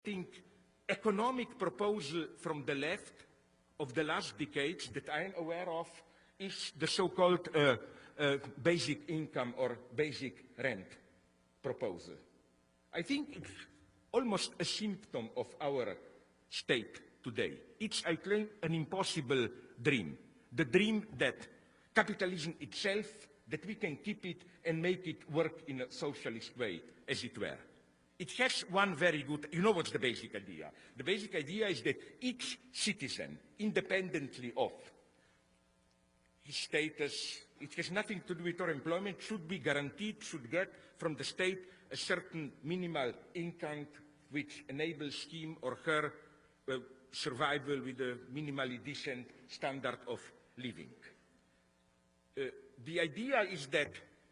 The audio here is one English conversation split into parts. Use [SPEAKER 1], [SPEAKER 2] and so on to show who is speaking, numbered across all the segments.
[SPEAKER 1] think, economic proposal from the left of the last decades that I'm aware of is the so-called basic income or basic rent proposal. I think it's almost a symptom of our state today. It's, I claim, an impossible dream. The dream that capitalism itself, that we can keep it and make it work in a socialist way, as it were. It has one very good, you know what's the basic idea? The basic idea is that each citizen, independently of his status, it has nothing to do with our employment, should be guaranteed, should get from the state a certain minimal income which enables him or her survival with a minimally decent standard of living. The idea is that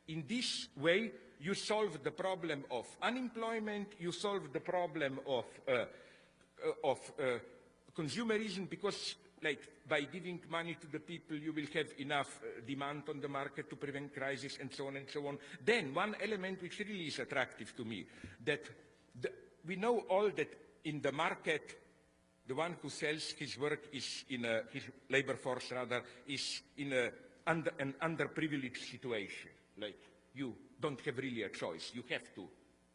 [SPEAKER 1] in this way you solve the problem of unemployment, you solve the problem of consumerism, because like by giving money to the people you will have enough demand on the market to prevent crisis and so on and so on. Then one element which really is attractive to me, that we know all that in the market the one who sells his work is in his labor force rather is in an underprivileged situation. Like you don't have really a choice. You have to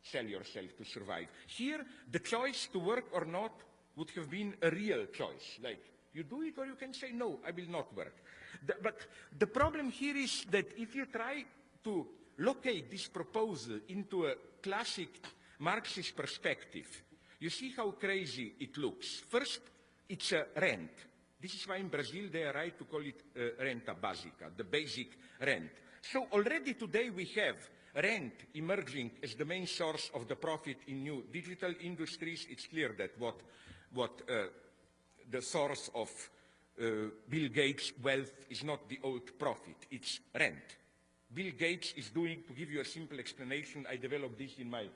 [SPEAKER 1] sell yourself to survive. Here, the choice to work or not would have been a real choice. Like you do it or you can say, no, I will not work. But the problem here is that if you try to locate this proposal into a classic Marxist perspective, you see how crazy it looks. First, it's a rent. This is why in Brazil they are right to call it renta básica, the basic rent. So already today we have rent emerging as the main source of the profit in new digital industries. It's clear that what the source of Bill Gates' wealth is not the old profit, it's rent. Bill Gates is doing, to give you a simple explanation, I developed this in my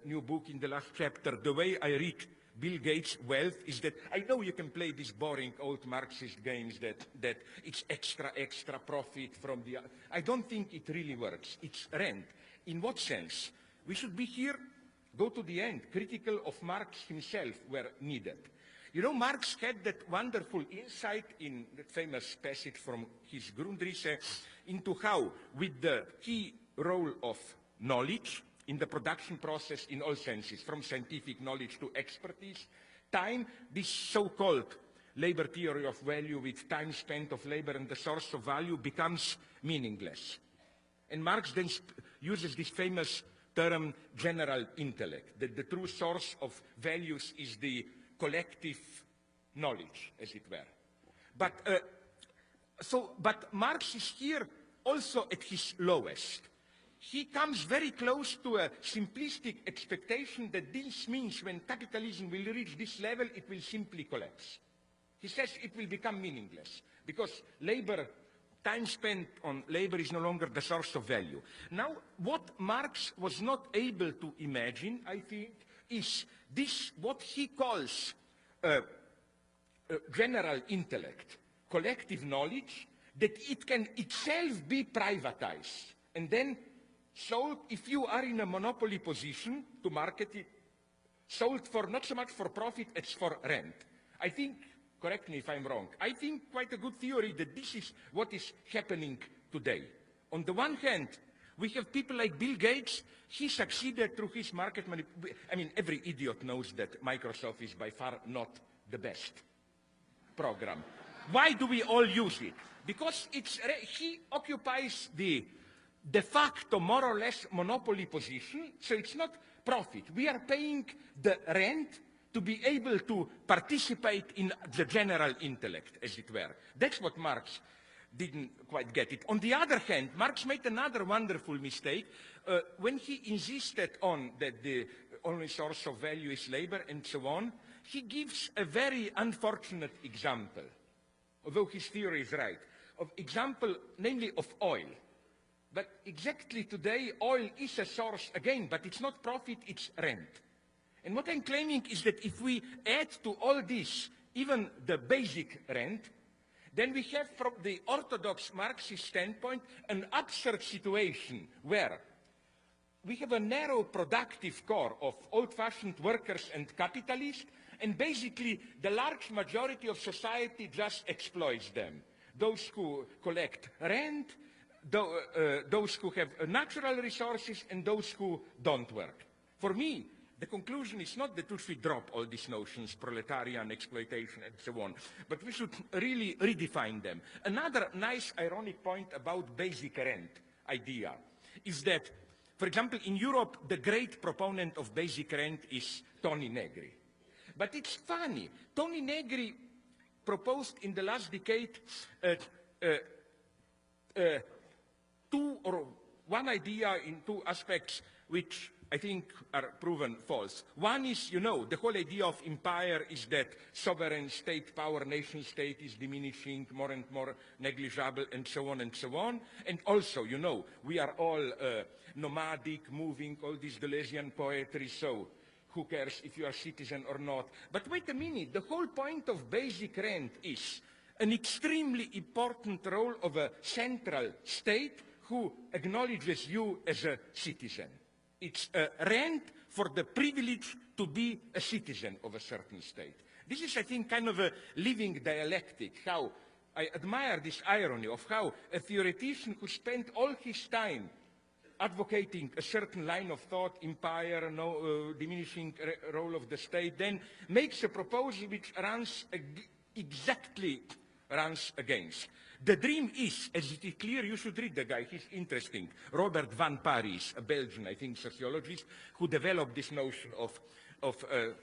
[SPEAKER 1] new book in the last chapter. The way I read Bill Gates' wealth is that I know you can play these boring old Marxist games that it's extra profit from the... I don't think it really works. It's rent. In what sense? We should be here, go to the end, critical of Marx himself where needed. You know, Marx had that wonderful insight in that famous passage from his Grundrisse into how, with the key role of knowledge, in the production process in all senses, from scientific knowledge to expertise, time, this so-called labor theory of value with time spent of labor and the source of value becomes meaningless. And Marx then uses this famous term, general intellect, that the true source of values is the collective knowledge, as it were. But Marx is here also at his lowest. He comes very close to a simplistic expectation that this means when capitalism will reach this level, it will simply collapse. He says it will become meaningless because labor, time spent on labor is no longer the source of value. Now, what Marx was not able to imagine, I think, is this, what he calls general intellect, collective knowledge, that it can itself be privatized and then sold, if you are in a monopoly position to market it, sold for not so much for profit as for rent. I think, correct me if I'm wrong, I think quite a good theory that this is what is happening today. On the one hand, we have people like Bill Gates. He succeeded through his market manipulation. I mean, every idiot knows that Microsoft is by far not the best program. Why do we all use it? Because he occupies the de facto, more or less, monopoly position, so it's not profit. We are paying the rent to be able to participate in the general intellect, as it were. That's what Marx didn't quite get it. On the other hand, Marx made another wonderful mistake when he insisted on that the only source of value is labor and so on. He gives a very unfortunate example, although his theory is right, of example, namely of oil. But exactly today, oil is a source again, but it's not profit, it's rent. And what I'm claiming is that if we add to all this, even the basic rent, then we have from the orthodox Marxist standpoint an absurd situation where we have a narrow productive core of old-fashioned workers and capitalists, and basically the large majority of society just exploits them. Those who collect rent, those who have natural resources, and those who don't work. For me, the conclusion is not that we should drop all these notions, proletarian, exploitation, and so on, but we should really redefine them. Another nice ironic point about basic rent idea is that, for example, in Europe, the great proponent of basic rent is Tony Negri. But it's funny, Tony Negri proposed in the last decade one idea in two aspects which I think are proven false. One is, the whole idea of empire is that sovereign state power, nation state is diminishing, more and more negligible, and so on and so on. And also, we are all nomadic, moving, all this Deleuzian poetry, so who cares if you are citizen or not? But wait a minute, the whole point of basic rent is an extremely important role of a central state who acknowledges you as a citizen. It's a rent for the privilege to be a citizen of a certain state. This is, I think, kind of a living dialectic, how I admire this irony of how a theoretician who spent all his time advocating a certain line of thought, empire, diminishing role of the state, then makes a proposal which runs exactly against. The dream is, as it is clear, you should read the guy, he's interesting, Robert van Parijs, a Belgian, I think, sociologist, who developed this notion of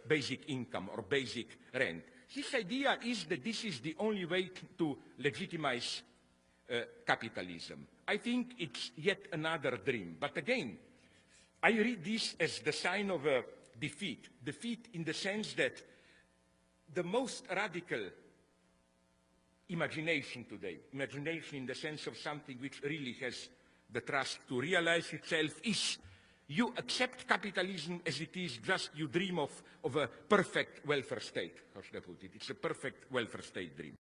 [SPEAKER 1] basic income or basic rent. His idea is that this is the only way to legitimize capitalism. I think it's yet another dream. But again, I read this as the sign of a defeat. Defeat in the sense that the most radical imagination today, imagination in the sense of something which really has the trust to realize itself, is you accept capitalism as it is, just you dream of a perfect welfare state. How should I put it? It's a perfect welfare state dream.